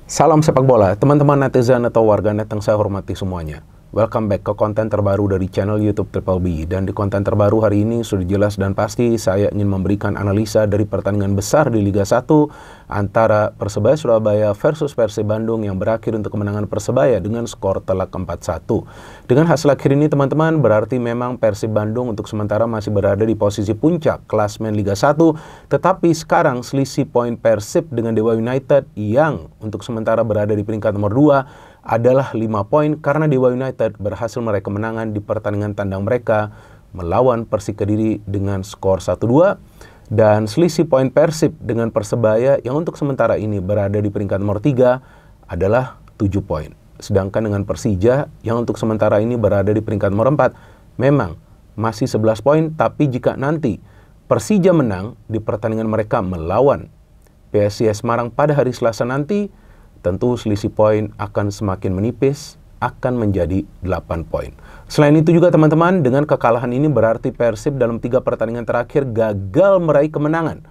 Salam sepak bola, teman-teman netizen atau warganet yang saya hormati semuanya. Welcome back ke konten terbaru dari channel YouTube Triple B. Dan di konten terbaru hari ini sudah jelas dan pasti saya ingin memberikan analisa dari pertandingan besar di Liga 1 antara Persebaya Surabaya versus Persib Bandung yang berakhir untuk kemenangan Persebaya dengan skor telak 4-1. Dengan hasil akhir ini teman-teman, berarti memang Persib Bandung untuk sementara masih berada di posisi puncak klasmen Liga 1, tetapi sekarang selisih poin Persib dengan Dewa United yang untuk sementara berada di peringkat nomor 2 adalah 5 poin karena Dewa United berhasil meraih kemenangan di pertandingan tandang mereka melawan Persik Kediri dengan skor 1-2, dan selisih poin Persib dengan Persebaya yang untuk sementara ini berada di peringkat nomor 3 adalah 7 poin. Sedangkan dengan Persija yang untuk sementara ini berada di peringkat nomor 4 memang masih 11 poin, tapi jika nanti Persija menang di pertandingan mereka melawan PSIS Semarang pada hari Selasa nanti, tentu selisih poin akan semakin menipis, akan menjadi 8 poin. Selain itu juga teman-teman, dengan kekalahan ini berarti Persib dalam 3 pertandingan terakhir gagal meraih kemenangan.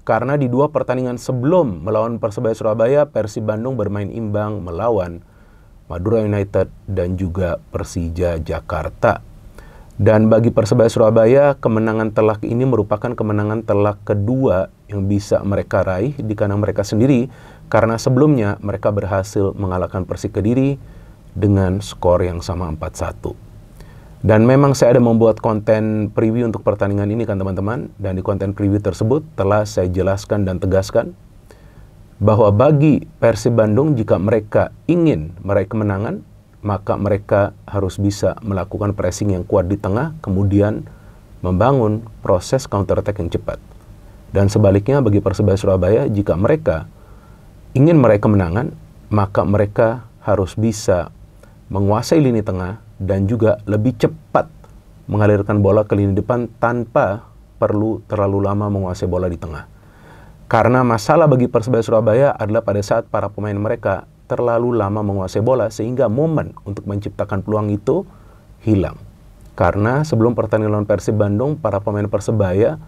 Karena di 2 pertandingan sebelum melawan Persebaya Surabaya, Persib Bandung bermain imbang melawan Madura United dan juga Persija Jakarta. Dan bagi Persebaya Surabaya, kemenangan telak ini merupakan kemenangan telak kedua yang bisa mereka raih di kandang mereka sendiri, karena sebelumnya mereka berhasil mengalahkan Persik Kediri dengan skor yang sama 4-1. Dan memang saya ada membuat konten preview untuk pertandingan ini kan teman-teman, dan di konten preview tersebut telah saya jelaskan dan tegaskan bahwa bagi Persib Bandung jika mereka ingin meraih kemenangan, maka mereka harus bisa melakukan pressing yang kuat di tengah, kemudian membangun proses counter attack yang cepat. Dan sebaliknya bagi Persebaya Surabaya, jika mereka ingin meraih kemenangan, maka mereka harus bisa menguasai lini tengah dan juga lebih cepat mengalirkan bola ke lini depan tanpa perlu terlalu lama menguasai bola di tengah. Karena masalah bagi Persebaya Surabaya adalah pada saat para pemain mereka terlalu lama menguasai bola sehingga momen untuk menciptakan peluang itu hilang. Karena sebelum pertandingan lawan Persib Bandung, para pemain Persebaya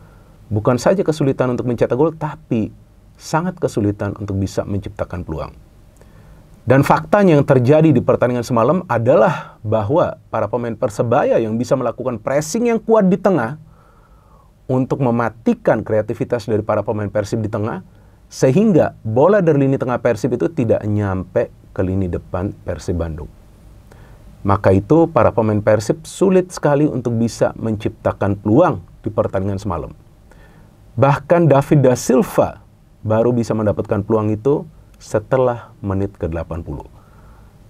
bukan saja kesulitan untuk mencetak gol, tapi sangat kesulitan untuk bisa menciptakan peluang. Dan faktanya yang terjadi di pertandingan semalam adalah bahwa para pemain Persebaya yang bisa melakukan pressing yang kuat di tengah untuk mematikan kreativitas dari para pemain Persib di tengah, sehingga bola dari lini tengah Persib itu tidak nyampe ke lini depan Persib Bandung. Maka itu para pemain Persib sulit sekali untuk bisa menciptakan peluang di pertandingan semalam. Bahkan David da Silva baru bisa mendapatkan peluang itu setelah menit ke-80.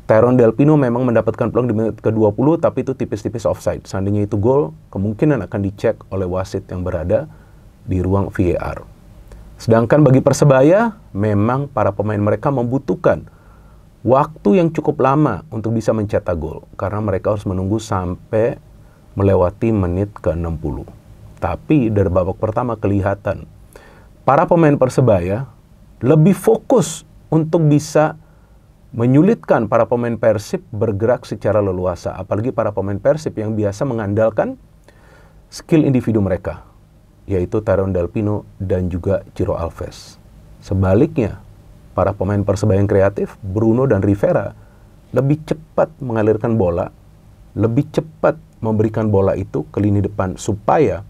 Tyrone Del Pino memang mendapatkan peluang di menit ke-20, tapi itu tipis-tipis offside. Seandainya itu gol, kemungkinan akan dicek oleh wasit yang berada di ruang VAR. Sedangkan bagi Persebaya, memang para pemain mereka membutuhkan waktu yang cukup lama untuk bisa mencetak gol, karena mereka harus menunggu sampai melewati menit ke-60. Tapi dari babak pertama kelihatan para pemain Persebaya lebih fokus untuk bisa menyulitkan para pemain Persib bergerak secara leluasa. Apalagi para pemain Persib yang biasa mengandalkan skill individu mereka, yaitu Tyrone Del Pino dan juga Ciro Alves. Sebaliknya, para pemain Persebaya yang kreatif, Bruno dan Rivera, lebih cepat mengalirkan bola, lebih cepat memberikan bola itu ke lini depan supaya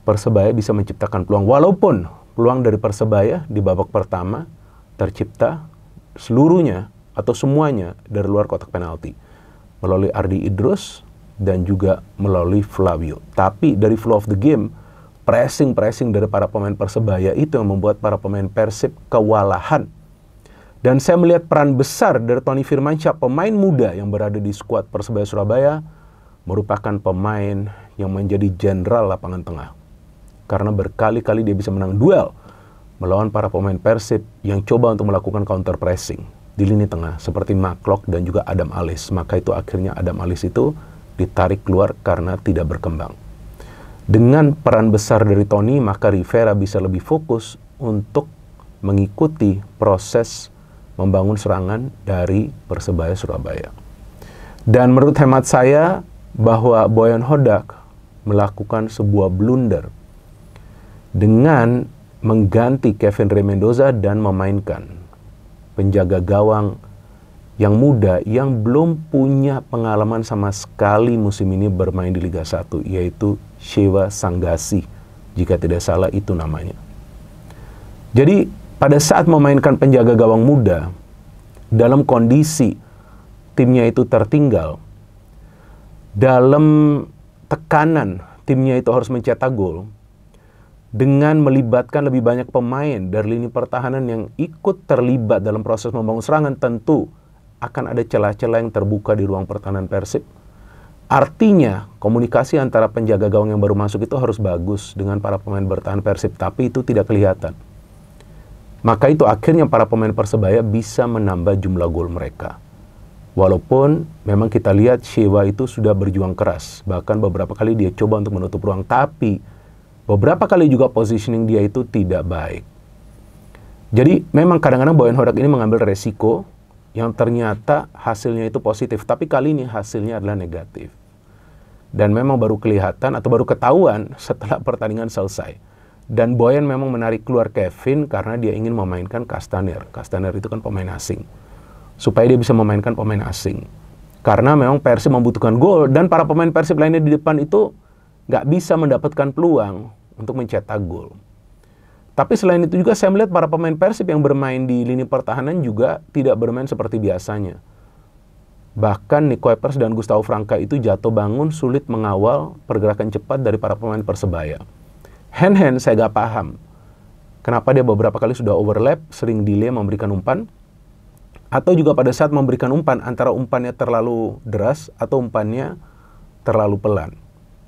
Persebaya bisa menciptakan peluang. Walaupun peluang dari Persebaya di babak pertama tercipta seluruhnya atau semuanya dari luar kotak penalti melalui Ardi Idrus dan juga melalui Flavio. Tapi dari flow of the game, pressing dari para pemain Persebaya itu yang membuat para pemain Persib kewalahan. Dan saya melihat peran besar dari Tony Firmansyah, pemain muda yang berada di skuad Persebaya Surabaya, merupakan pemain yang menjadi jenderal lapangan tengah. Karena berkali-kali dia bisa menang duel melawan para pemain Persib yang coba untuk melakukan counter pressing di lini tengah seperti Maklok dan juga Adam Alis. Maka itu akhirnya Adam Alis itu ditarik keluar karena tidak berkembang. Dengan peran besar dari Tony, maka Rivera bisa lebih fokus untuk mengikuti proses membangun serangan dari Persebaya Surabaya. Dan menurut hemat saya bahwa Boyan Hodak melakukan sebuah blunder dengan mengganti Kevin Rey Mendoza dan memainkan penjaga gawang yang muda yang belum punya pengalaman sama sekali musim ini bermain di Liga 1, yaitu Shewa Sanggasi, jika tidak salah itu namanya. Jadi pada saat memainkan penjaga gawang muda, dalam kondisi timnya itu tertinggal, dalam tekanan timnya itu harus mencetak gol, dengan melibatkan lebih banyak pemain dari lini pertahanan yang ikut terlibat dalam proses membangun serangan, tentu akan ada celah-celah yang terbuka di ruang pertahanan Persib. Artinya, komunikasi antara penjaga gawang yang baru masuk itu harus bagus dengan para pemain bertahan Persib, tapi itu tidak kelihatan. Maka itu akhirnya para pemain Persebaya bisa menambah jumlah gol mereka. Walaupun memang kita lihat Shewa itu sudah berjuang keras, bahkan beberapa kali dia coba untuk menutup ruang, tapi beberapa kali juga positioning dia itu tidak baik. Jadi memang kadang-kadang Boyan Hodak ini mengambil resiko yang ternyata hasilnya itu positif, tapi kali ini hasilnya adalah negatif. Dan memang baru kelihatan atau baru ketahuan setelah pertandingan selesai. Dan Boyan memang menarik keluar Kevin karena dia ingin memainkan Castaner. Castaner itu kan pemain asing, supaya dia bisa memainkan pemain asing. Karena memang Persib membutuhkan gol, dan para pemain Persib lainnya di depan itu nggak bisa mendapatkan peluang untuk mencetak gol. Tapi selain itu juga saya melihat para pemain Persib yang bermain di lini pertahanan juga tidak bermain seperti biasanya. Bahkan Nick Kuipers dan Gustavo Franca itu jatuh bangun sulit mengawal pergerakan cepat dari para pemain Persebaya. Hen saya gak paham kenapa dia beberapa kali sudah overlap, sering delay memberikan umpan, atau juga pada saat memberikan umpan antara umpannya terlalu deras atau umpannya terlalu pelan,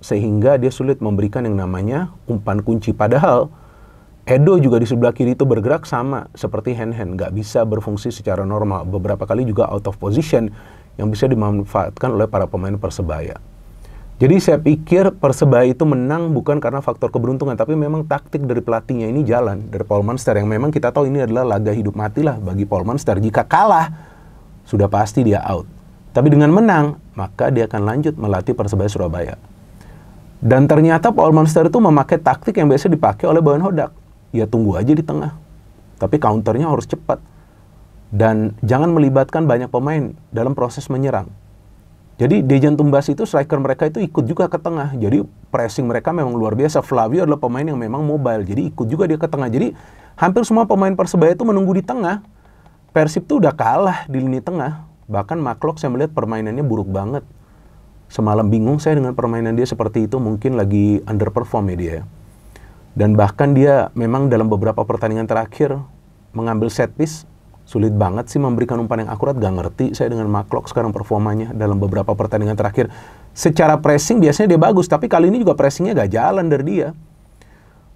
sehingga dia sulit memberikan yang namanya umpan kunci. Padahal Edo juga di sebelah kiri itu bergerak sama seperti Hen, nggak bisa berfungsi secara normal. Beberapa kali juga out of position yang bisa dimanfaatkan oleh para pemain Persebaya. Jadi saya pikir Persebaya itu menang bukan karena faktor keberuntungan, tapi memang taktik dari pelatihnya ini jalan, dari Paul Monster, yang memang kita tahu ini adalah laga hidup mati lah bagi Paul Monster. Jika kalah, sudah pasti dia out. Tapi dengan menang, maka dia akan lanjut melatih Persebaya Surabaya. Dan ternyata Paul Monster itu memakai taktik yang biasa dipakai oleh Boyan Hodak. Ya tunggu aja di tengah, tapi counternya harus cepat. Dan jangan melibatkan banyak pemain dalam proses menyerang. Jadi Dejan Tumbas itu, striker mereka itu ikut juga ke tengah. Jadi pressing mereka memang luar biasa. Flavio adalah pemain yang memang mobile, jadi ikut juga dia ke tengah. Jadi hampir semua pemain Persebaya itu menunggu di tengah. Persib tuh udah kalah di lini tengah. Bahkan Maklok saya melihat permainannya buruk banget. Semalam bingung saya dengan permainan dia seperti itu, mungkin lagi underperform ya dia. Dan bahkan dia memang dalam beberapa pertandingan terakhir mengambil set piece, sulit banget sih memberikan umpan yang akurat. Gak ngerti saya dengan Maklok sekarang performanya dalam beberapa pertandingan terakhir. Secara pressing biasanya dia bagus, tapi kali ini juga pressingnya gak jalan dari dia.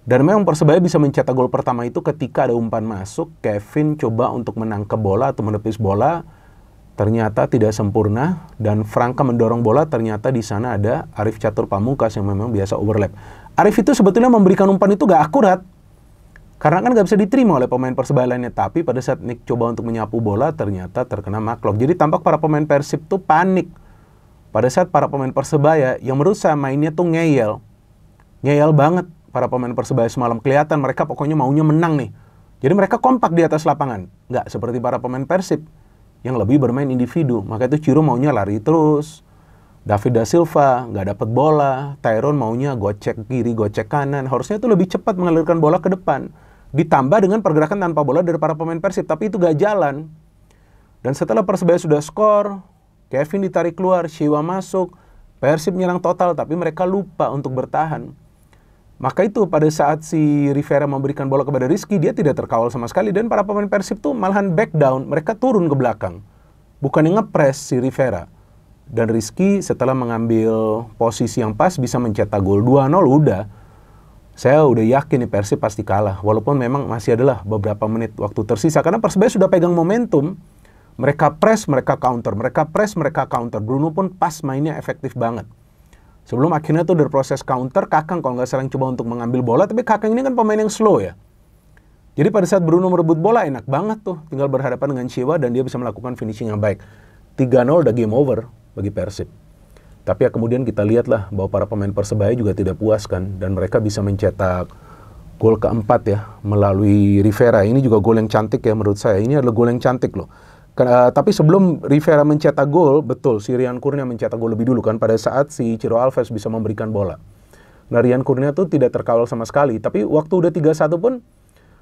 Dan memang Persebaya bisa mencetak gol pertama itu ketika ada umpan masuk, Kevin coba untuk menangkap bola atau menepis bola, ternyata tidak sempurna, dan Franca mendorong bola, ternyata di sana ada Arif Catur Pamungkas yang memang biasa overlap. Arif itu sebetulnya memberikan umpan itu gak akurat, karena kan gak bisa diterima oleh pemain Persebaya lainnya. Tapi pada saat Nick coba untuk menyapu bola, ternyata terkena Maklok. Jadi tampak para pemain Persib tuh panik. Pada saat para pemain Persebaya, yang menurut saya mainnya tuh ngeyel. Ngeyel banget para pemain Persebaya semalam. Kelihatan mereka pokoknya maunya menang nih. Jadi mereka kompak di atas lapangan. Gak seperti para pemain Persib yang lebih bermain individu. Maka itu Ciro maunya lari terus. David Da Silva nggak dapat bola, Tyrone maunya gocek kiri, gocek kanan. Harusnya itu lebih cepat mengalirkan bola ke depan. Ditambah dengan pergerakan tanpa bola dari para pemain Persib, tapi itu nggak jalan. Dan setelah Persebaya sudah skor, Kevin ditarik keluar, Shewa masuk, Persib nyerang total, tapi mereka lupa untuk bertahan. Maka itu pada saat si Rivera memberikan bola kepada Rizky, dia tidak terkawal sama sekali. Dan para pemain Persib tuh malahan back down, mereka turun ke belakang. Bukan yang nge-press si Rivera. Dan Rizky setelah mengambil posisi yang pas bisa mencetak gol 2-0 udah. Saya udah yakin nih Persib pasti kalah. Walaupun memang masih adalah beberapa menit waktu tersisa. Karena Persebaya sudah pegang momentum. Mereka press, mereka counter. Mereka press, mereka counter. Bruno pun pas mainnya efektif banget. Sebelum akhirnya tuh dari proses counter, Kakang kalau nggak salah coba untuk mengambil bola. Tapi Kakang ini kan pemain yang slow ya. Jadi pada saat Bruno merebut bola enak banget tuh. Tinggal berhadapan dengan Shewa dan dia bisa melakukan finishing yang baik. 3-0 udah game over bagi Persib. Tapi ya kemudian kita lihatlah bahwa para pemain Persebaya juga tidak puas kan, dan mereka bisa mencetak Gol keempat ya, melalui Rivera. Ini juga gol yang cantik ya menurut saya. Ini adalah gol yang cantik loh. Tapi sebelum Rivera mencetak gol, betul si Rian Kurnia mencetak gol lebih dulu kan, pada saat si Ciro Alves bisa memberikan bola. Nah, Rian Kurnia tuh tidak terkawal sama sekali. Tapi waktu udah 3-1 pun,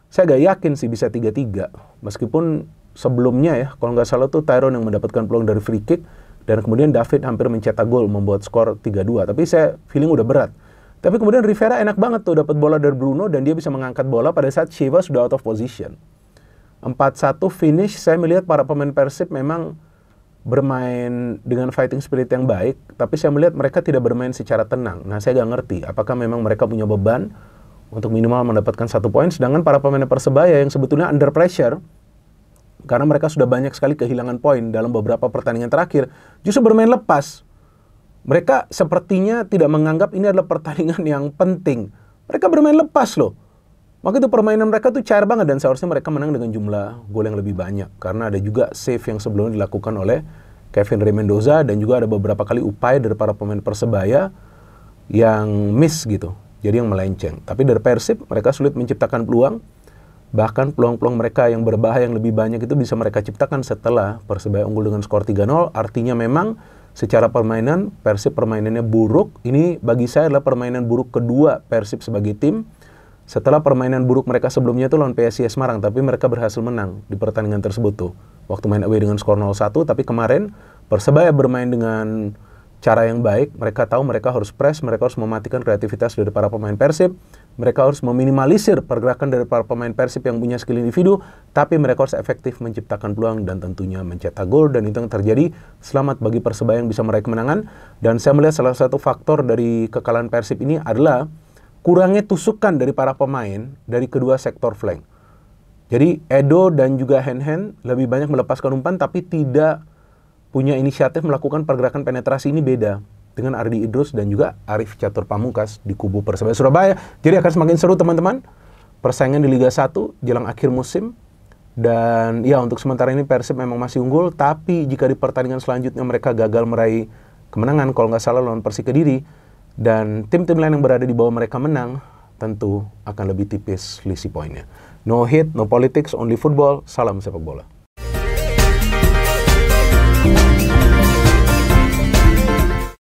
saya gak yakin sih bisa 3-3. Meskipun sebelumnya ya, kalau nggak salah tuh Tyrone yang mendapatkan peluang dari free kick, dan kemudian David hampir mencetak gol, membuat skor 3-2. Tapi saya feeling udah berat. Tapi kemudian Rivera enak banget tuh dapat bola dari Bruno, dan dia bisa mengangkat bola pada saat Shiva sudah out of position. 4-1 finish, saya melihat para pemain Persib memang bermain dengan fighting spirit yang baik, tapi saya melihat mereka tidak bermain secara tenang. Nah, saya nggak ngerti apakah memang mereka punya beban untuk minimal mendapatkan 1 poin, sedangkan para pemain Persebaya yang sebetulnya under pressure, karena mereka sudah banyak sekali kehilangan poin dalam beberapa pertandingan terakhir, justru bermain lepas. Mereka sepertinya tidak menganggap ini adalah pertandingan yang penting. Mereka bermain lepas loh. Maka itu permainan mereka tuh cair banget, dan seharusnya mereka menang dengan jumlah gol yang lebih banyak. Karena ada juga save yang sebelumnya dilakukan oleh Kevin Rey Mendoza, dan juga ada beberapa kali upaya dari para pemain Persebaya yang miss gitu. Jadi yang melenceng. Tapi dari Persib, mereka sulit menciptakan peluang. Bahkan peluang-peluang mereka yang berbahaya yang lebih banyak itu bisa mereka ciptakan setelah Persebaya unggul dengan skor 3-0. Artinya memang secara permainan, Persib permainannya buruk. Ini bagi saya adalah permainan buruk kedua Persib sebagai tim. Setelah permainan buruk mereka sebelumnya itu lawan PSIS Semarang, tapi mereka berhasil menang di pertandingan tersebut tuh. Waktu main away dengan skor 0-1, tapi kemarin Persebaya bermain dengan cara yang baik. Mereka tahu mereka harus press, mereka harus mematikan kreativitas dari para pemain Persib. Mereka harus meminimalisir pergerakan dari para pemain Persib yang punya skill individu, tapi mereka harus efektif menciptakan peluang dan tentunya mencetak gol, dan itu yang terjadi. Selamat bagi Persebaya yang bisa meraih kemenangan, dan saya melihat salah satu faktor dari kekalahan Persib ini adalah kurangnya tusukan dari para pemain dari kedua sektor flank. Jadi Edo dan juga Hen lebih banyak melepaskan umpan, tapi tidak punya inisiatif melakukan pergerakan penetrasi. Ini beda dengan Ardi Idrus dan juga Arif Catur Pamungkas di kubu Persebaya Surabaya. Jadi akan semakin seru teman-teman, persaingan di Liga 1 jelang akhir musim. Dan ya, untuk sementara ini Persib memang masih unggul, tapi jika di pertandingan selanjutnya mereka gagal meraih kemenangan, kalau nggak salah lawan Persik Kediri, dan tim-tim lain yang berada di bawah mereka menang, tentu akan lebih tipis selisih poinnya. No hit, no politics, only football. Salam sepak bola.